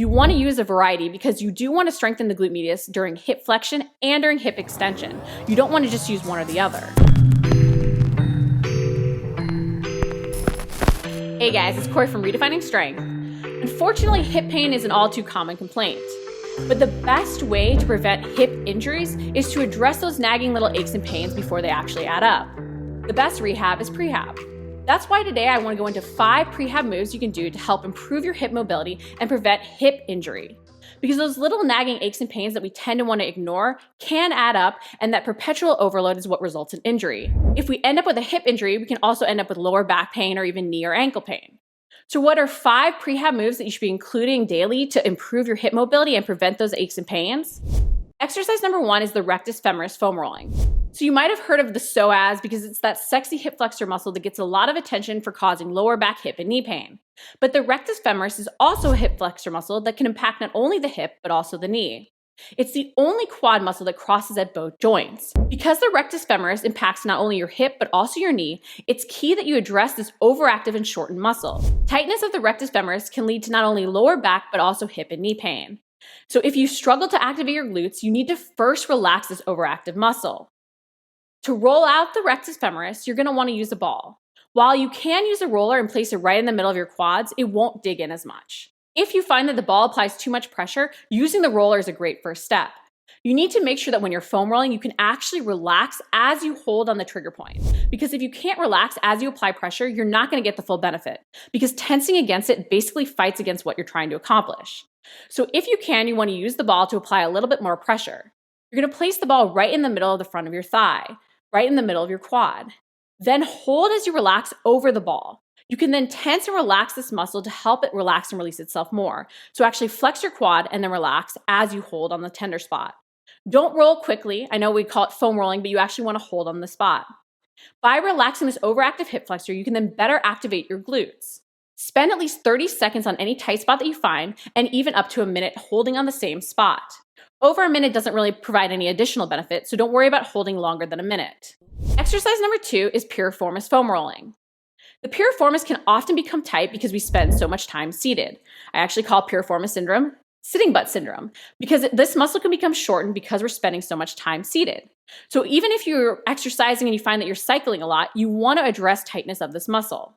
You want to use a variety because you do want to strengthen the glute medius during hip flexion and during hip extension. You don't want to just use one or the other. Hey guys, it's Corey from Redefining Strength. Unfortunately, hip pain is an all too common complaint. But the best way to prevent hip injuries is to address those nagging little aches and pains before they actually add up. The best rehab is prehab. That's why today I want to go into 5 prehab moves you can do to help improve your hip mobility and prevent hip injury. Because those little nagging aches and pains that we tend to want to ignore can add up, and that perpetual overload is what results in injury. If we end up with a hip injury, we can also end up with lower back pain or even knee or ankle pain. So what are 5 prehab moves that you should be including daily to improve your hip mobility and prevent those aches and pains? Exercise number 1 is the rectus femoris foam rolling. So you might have heard of the psoas because it's that sexy hip flexor muscle that gets a lot of attention for causing lower back, hip, and knee pain. But the rectus femoris is also a hip flexor muscle that can impact not only the hip, but also the knee. It's the only quad muscle that crosses at both joints. Because the rectus femoris impacts not only your hip, but also your knee, it's key that you address this overactive and shortened muscle. Tightness of the rectus femoris can lead to not only lower back, but also hip and knee pain. So if you struggle to activate your glutes, you need to first relax this overactive muscle. To roll out the rectus femoris, you're going to want to use a ball. While you can use a roller and place it right in the middle of your quads, it won't dig in as much. If you find that the ball applies too much pressure, using the roller is a great first step. You need to make sure that when you're foam rolling, you can actually relax as you hold on the trigger point. Because if you can't relax as you apply pressure, you're not going to get the full benefit. Because tensing against it basically fights against what you're trying to accomplish. So if you can, you want to use the ball to apply a little bit more pressure. You're going to place the ball right in the middle of the front of your thigh, right in the middle of your quad. Then hold as you relax over the ball. You can then tense and relax this muscle to help it relax and release itself more. So actually flex your quad and then relax as you hold on the tender spot. Don't roll quickly. I know we call it foam rolling, but you actually want to hold on the spot. By relaxing this overactive hip flexor, you can then better activate your glutes. Spend at least 30 seconds on any tight spot that you find, and even up to a minute holding on the same spot. Over a minute doesn't really provide any additional benefit, so don't worry about holding longer than a minute. Exercise number 2 is piriformis foam rolling. The piriformis can often become tight because we spend so much time seated. I actually call piriformis syndrome sitting butt syndrome because this muscle can become shortened because we're spending so much time seated. So even if you're exercising and you find that you're cycling a lot, you want to address tightness of this muscle.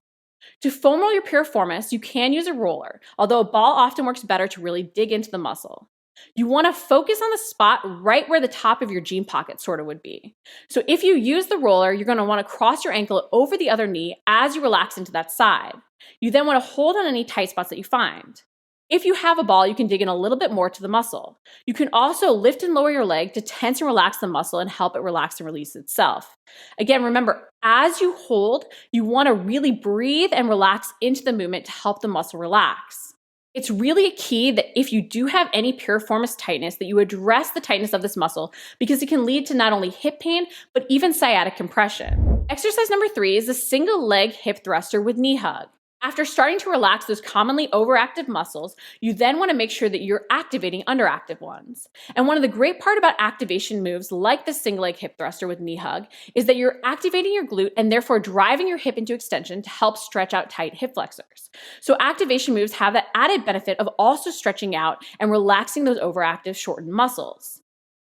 To foam roll your piriformis, you can use a roller, although a ball often works better to really dig into the muscle. You want to focus on the spot right where the top of your jean pocket sort of would be. So if you use the roller, you're going to want to cross your ankle over the other knee as you relax into that side. You then want to hold on any tight spots that you find. If you have a ball, you can dig in a little bit more to the muscle. You can also lift and lower your leg to tense and relax the muscle and help it relax and release itself. Again, remember, as you hold, you want to really breathe and relax into the movement to help the muscle relax. It's really a key that if you do have any piriformis tightness, that you address the tightness of this muscle because it can lead to not only hip pain, but even sciatic compression. Exercise number 3 is a single leg hip thruster with knee hug. After starting to relax those commonly overactive muscles, you then want to make sure that you're activating underactive ones. And one of the great part about activation moves like the single leg hip thruster with knee hug is that you're activating your glute and therefore driving your hip into extension to help stretch out tight hip flexors. So activation moves have that added benefit of also stretching out and relaxing those overactive shortened muscles.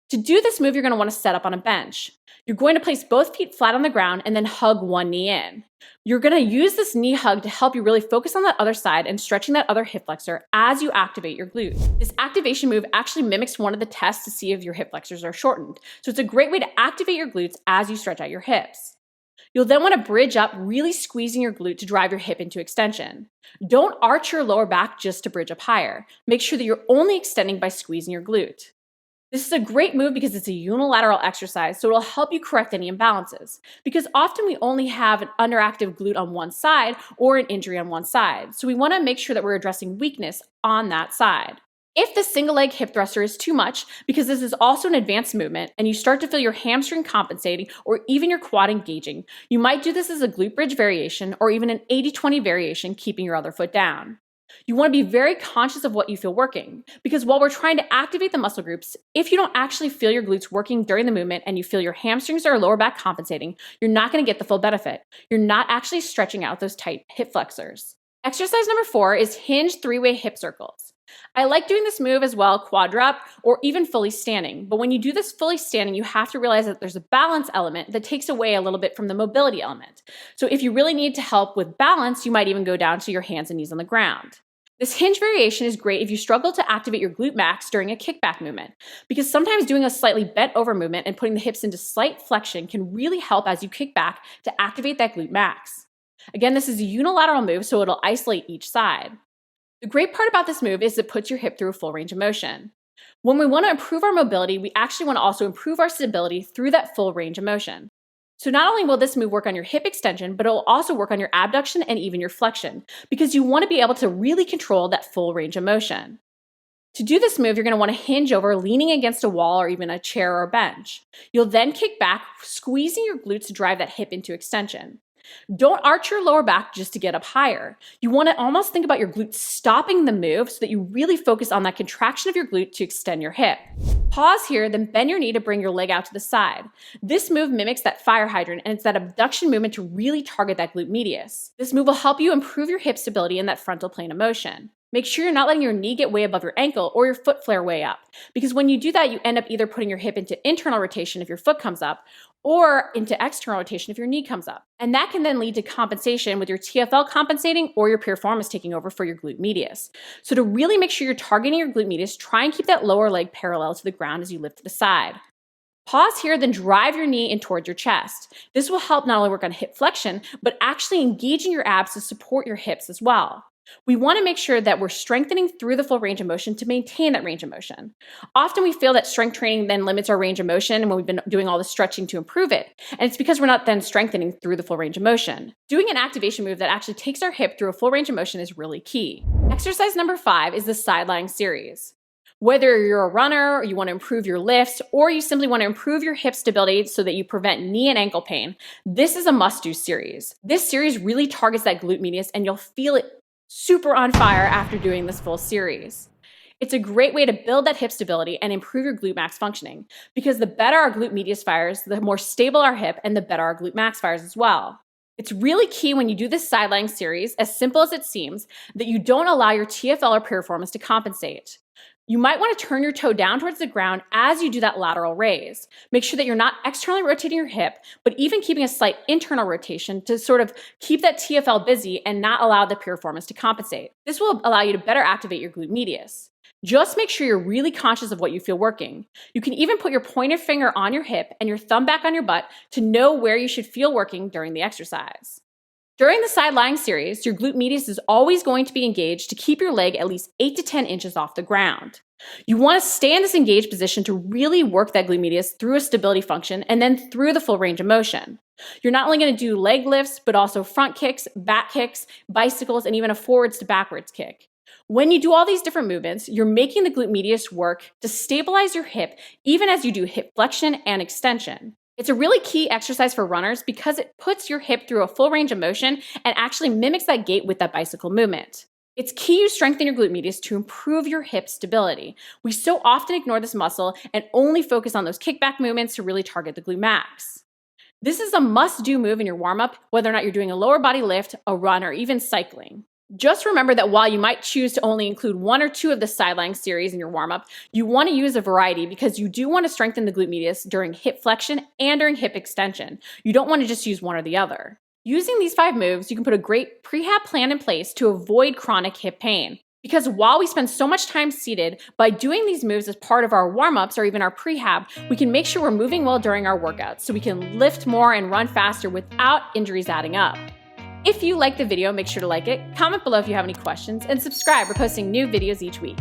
To do this move, you're going to want to set up on a bench. You're going to place both feet flat on the ground and then hug one knee in. You're going to use this knee hug to help you really focus on that other side and stretching that other hip flexor as you activate your glute. This activation move actually mimics one of the tests to see if your hip flexors are shortened. So it's a great way to activate your glutes as you stretch out your hips. You'll then want to bridge up, really squeezing your glute to drive your hip into extension. Don't arch your lower back just to bridge up higher. Make sure that you're only extending by squeezing your glute. This is a great move because it's a unilateral exercise, so it'll help you correct any imbalances. Because often we only have an underactive glute on one side or an injury on one side, so we want to make sure that we're addressing weakness on that side. If the single leg hip thruster is too much, because this is also an advanced movement, and you start to feel your hamstring compensating or even your quad engaging, you might do this as a glute bridge variation or even an 80-20 variation, keeping your other foot down. You want to be very conscious of what you feel working, because while we're trying to activate the muscle groups, if you don't actually feel your glutes working during the movement and you feel your hamstrings or lower back compensating, you're not going to get the full benefit. You're not actually stretching out those tight hip flexors. Exercise number 4 is hinge 3-way hip circles. I like doing this move as well, quadrup, or even fully standing. But when you do this fully standing, you have to realize that there's a balance element that takes away a little bit from the mobility element. So if you really need to help with balance, you might even go down to your hands and knees on the ground. This hinge variation is great if you struggle to activate your glute max during a kickback movement, because sometimes doing a slightly bent over movement and putting the hips into slight flexion can really help as you kick back to activate that glute max. Again, this is a unilateral move, so it'll isolate each side. The great part about this move is it puts your hip through a full range of motion. When we want to improve our mobility, we actually want to also improve our stability through that full range of motion. So not only will this move work on your hip extension, but it will also work on your abduction and even your flexion, because you want to be able to really control that full range of motion. To do this move, you're going to want to hinge over, leaning against a wall or even a chair or a bench. You'll then kick back, squeezing your glutes to drive that hip into extension. Don't arch your lower back just to get up higher. You want to almost think about your glutes stopping the move so that you really focus on that contraction of your glute to extend your hip. Pause here, then bend your knee to bring your leg out to the side. This move mimics that fire hydrant, and it's that abduction movement to really target that glute medius. This move will help you improve your hip stability in that frontal plane of motion. Make sure you're not letting your knee get way above your ankle or your foot flare way up, because when you do that, you end up either putting your hip into internal rotation if your foot comes up, or into external rotation if your knee comes up. And that can then lead to compensation with your TFL compensating or your piriformis taking over for your glute medius. So to really make sure you're targeting your glute medius, try and keep that lower leg parallel to the ground as you lift to the side. Pause here, then drive your knee in towards your chest. This will help not only work on hip flexion, but actually engaging your abs to support your hips as well. We want to make sure that we're strengthening through the full range of motion to maintain that range of motion. Often we feel that strength training then limits our range of motion when we've been doing all the stretching to improve it. And it's because we're not then strengthening through the full range of motion. Doing an activation move that actually takes our hip through a full range of motion is really key. Exercise number 5 is the Sideline Series. Whether you're a runner, or you want to improve your lifts, or you simply want to improve your hip stability so that you prevent knee and ankle pain, this is a must-do series. This series really targets that glute medius, and you'll feel it super on fire after doing this full series. It's a great way to build that hip stability and improve your glute max functioning, because the better our glute medius fires, the more stable our hip, and the better our glute max fires as well. It's really key when you do this sideline series, as simple as it seems, that you don't allow your TFL or piriformis to compensate. You might want to turn your toe down towards the ground as you do that lateral raise. Make sure that you're not externally rotating your hip, but even keeping a slight internal rotation to sort of keep that TFL busy and not allow the piriformis to compensate. This will allow you to better activate your glute medius. Just make sure you're really conscious of what you feel working. You can even put your pointer finger on your hip and your thumb back on your butt to know where you should feel working during the exercise. During the sideline series, your glute medius is always going to be engaged to keep your leg at least 8 to 10 inches off the ground. You want to stay in this engaged position to really work that glute medius through a stability function and then through the full range of motion. You're not only going to do leg lifts, but also front kicks, back kicks, bicycles, and even a forwards to backwards kick. When you do all these different movements, you're making the glute medius work to stabilize your hip even as you do hip flexion and extension. It's a really key exercise for runners because it puts your hip through a full range of motion and actually mimics that gait with that bicycle movement. It's key you strengthen your glute medius to improve your hip stability. We so often ignore this muscle and only focus on those kickback movements to really target the glute max. This is a must-do move in your warm-up, whether or not you're doing a lower body lift, a run, or even cycling. Just remember that while you might choose to only include 1 or 2 of the sideline series in your warm-up, you want to use a variety because you do want to strengthen the glute medius during hip flexion and during hip extension. You don't want to just use one or the other. Using these 5 moves, you can put a great prehab plan in place to avoid chronic hip pain. Because while we spend so much time seated, by doing these moves as part of our warm-ups or even our prehab, we can make sure we're moving well during our workouts so we can lift more and run faster without injuries adding up. If you like the video, make sure to like it, comment below if you have any questions, and subscribe. We're posting new videos each week.